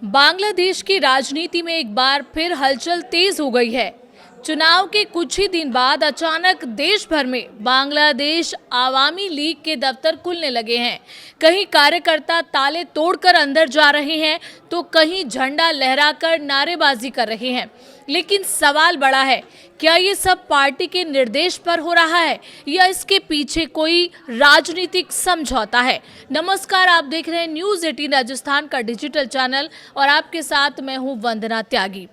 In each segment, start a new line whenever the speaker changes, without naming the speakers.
बांग्लादेश की राजनीति में एक बार फिर हलचल तेज हो गई है। चुनाव के कुछ ही दिन बाद अचानक देश भर में बांग्लादेश आवामी लीग के दफ्तर खुलने लगे हैं। कहीं कार्यकर्ता ताले तोड़कर अंदर जा रहे हैं तो कहीं झंडा लहराकर नारेबाजी कर रहे हैं। लेकिन सवाल बड़ा है, क्या ये सब पार्टी के निर्देश पर हो रहा है या इसके पीछे कोई राजनीतिक समझौता है? नमस्कार, आप देख रहे हैं न्यूज़ 18 राजस्थान का डिजिटल चैनल और आपके साथ मैं हूं वंदना त्यागी।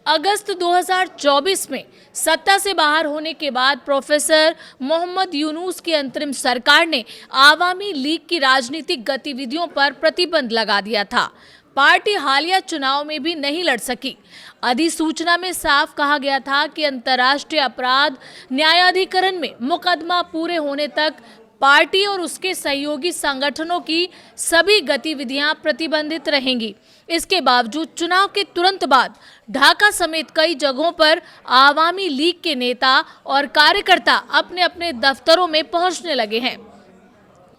अगस्त 2024 में सत्ता से बाहर होने के बाद प्रोफेसर मोहम्मद यूनुस की अंतरिम सरकार ने आवामी लीग की राजनीतिक गतिविधियों पर प्रतिबंध लगा दिया था। पार्टी हालिया चुनाव में भी नहीं लड़ सकी। अधिसूचना में साफ कहा गया था कि अंतर्राष्ट्रीय अपराध न्यायाधिकरण में मुकदमा पूरे होने तक पार्टी और उसके सहयोगी संगठनों की सभी गतिविधियां प्रतिबंधित रहेंगी। इसके बावजूद चुनाव के तुरंत बाद ढाका समेत कई जगहों पर आवामी लीग के नेता और कार्यकर्ता अपने अपने दफ्तरों में पहुंचने लगे हैं।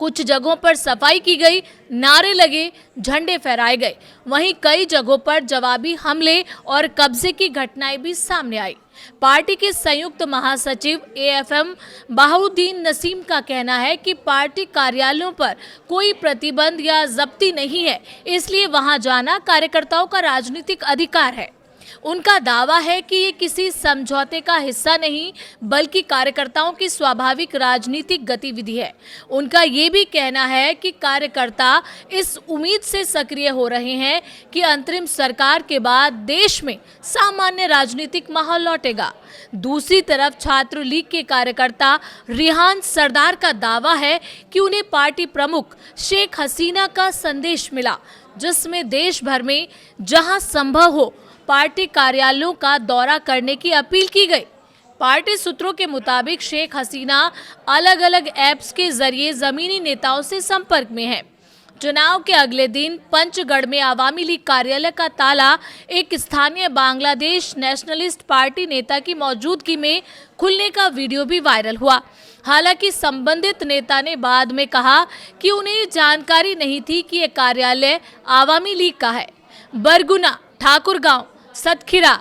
कुछ जगहों पर सफाई की गई, नारे लगे, झंडे फहराए गए। वहीं कई जगहों पर जवाबी हमले और कब्जे की घटनाएं भी सामने आई। पार्टी के संयुक्त महासचिव एएफएम बहाउद्दीन नसीम का कहना है कि पार्टी कार्यालयों पर कोई प्रतिबंध या जब्ती नहीं है, इसलिए वहां जाना कार्यकर्ताओं का राजनीतिक अधिकार है। उनका दावा है कि ये किसी समझौते का हिस्सा नहीं बल्कि कार्यकर्ताओं की स्वाभाविक राजनीतिक गतिविधि है। उनका ये भी कहना है कि कार्यकर्ता इस उम्मीद से सक्रिय हो रहे हैं कि अंतरिम सरकार के बाद देश में सामान्य राजनीतिक माहौल लौटेगा। दूसरी तरफ छात्र लीग के कार्यकर्ता रिहान सरदार का दावा है कि उन्हें पार्टी प्रमुख शेख हसीना का संदेश मिला, जिसमें देश भर में जहां संभव हो पार्टी कार्यालयों का दौरा करने की अपील की गई। पार्टी सूत्रों के मुताबिक शेख हसीना अलग अलग ऐप्स के जरिए जमीनी नेताओं से संपर्क में है। चुनाव के अगले दिन पंचगढ़ में आवामी लीग कार्यालय का ताला एक स्थानीय बांग्लादेश नेशनलिस्ट पार्टी नेता की मौजूदगी में खुलने का वीडियो भी वायरल हुआ। हालांकि संबंधित नेता ने बाद में कहा कि उन्हें जानकारी नहीं थी कि यह कार्यालय आवामी लीग का है। बरगुना, ठाकुरगांव, सतखीरा,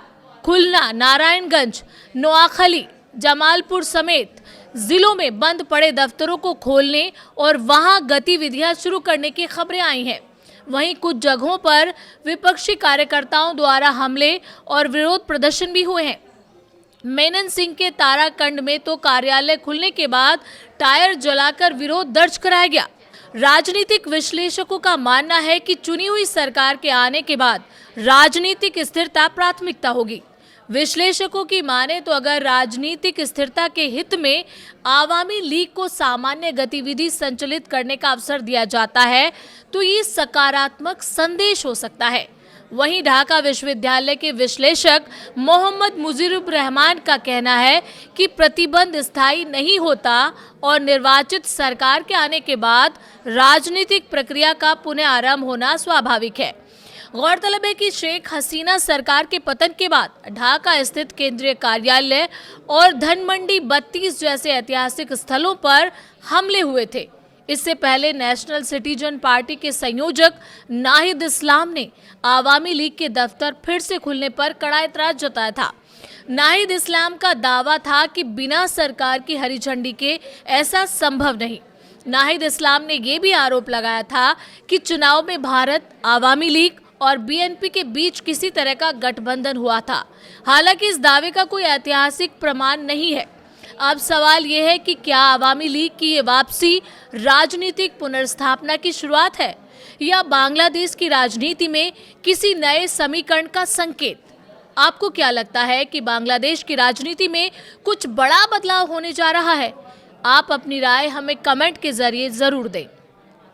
खुलना, नारायणगंज, नोआखली, जमालपुर समेत जिलों में बंद पड़े दफ्तरों को खोलने और वहां गतिविधियां शुरू करने की खबरें आई हैं। वहीं कुछ जगहों पर विपक्षी कार्यकर्ताओं द्वारा हमले और विरोध प्रदर्शन भी हुए हैं। मेनन सिंह के ताराकंड में तो कार्यालय खुलने के बाद टायर जलाकर विरोध दर्ज कराया गया। राजनीतिक विश्लेषकों का मानना है कि चुनी हुई सरकार के आने के बाद राजनीतिक स्थिरता प्राथमिकता होगी। विश्लेषकों की माने तो अगर राजनीतिक स्थिरता के हित में आवामी लीग को सामान्य गतिविधि संचालित करने का अवसर दिया जाता है तो ये सकारात्मक संदेश हो सकता है। वहीं ढाका विश्वविद्यालय के विश्लेषक मोहम्मद मुजीबुर रहमान का कहना है कि प्रतिबंध स्थायी नहीं होता और निर्वाचित सरकार के आने के बाद राजनीतिक प्रक्रिया का पुनः आरंभ होना स्वाभाविक है। गौरतलब है कि शेख हसीना सरकार के पतन के बाद ढाका स्थित केंद्रीय कार्यालय और धनमंडी 32 जैसे ऐतिहासिक स्थलों पर हमले हुए थे। इससे पहले नेशनल सिटीजन पार्टी के संयोजक नाहिद इस्लाम ने आवामी लीग के दफ्तर फिर से खुलने पर कड़ा एतराज जताया था। नाहिद इस्लाम का दावा था कि बिना सरकार की हरी झंडी के ऐसा संभव नहीं। नाहिद इस्लाम ने यह भी आरोप लगाया था कि चुनाव में भारत आवामी लीग और बीएनपी के बीच किसी तरह का गठबंधन हुआ था। हालांकि इस दावे का कोई ऐतिहासिक प्रमाण नहीं है। अब सवाल यह है कि क्या आवामी लीग की ये वापसी राजनीतिक पुनर्स्थापना की शुरुआत है या बांग्लादेश की राजनीति में किसी नए समीकरण का संकेत? आपको क्या लगता है कि बांग्लादेश की राजनीति में कुछ बड़ा बदलाव होने जा रहा है? आप अपनी राय हमें कमेंट के जरिए जरूर दें।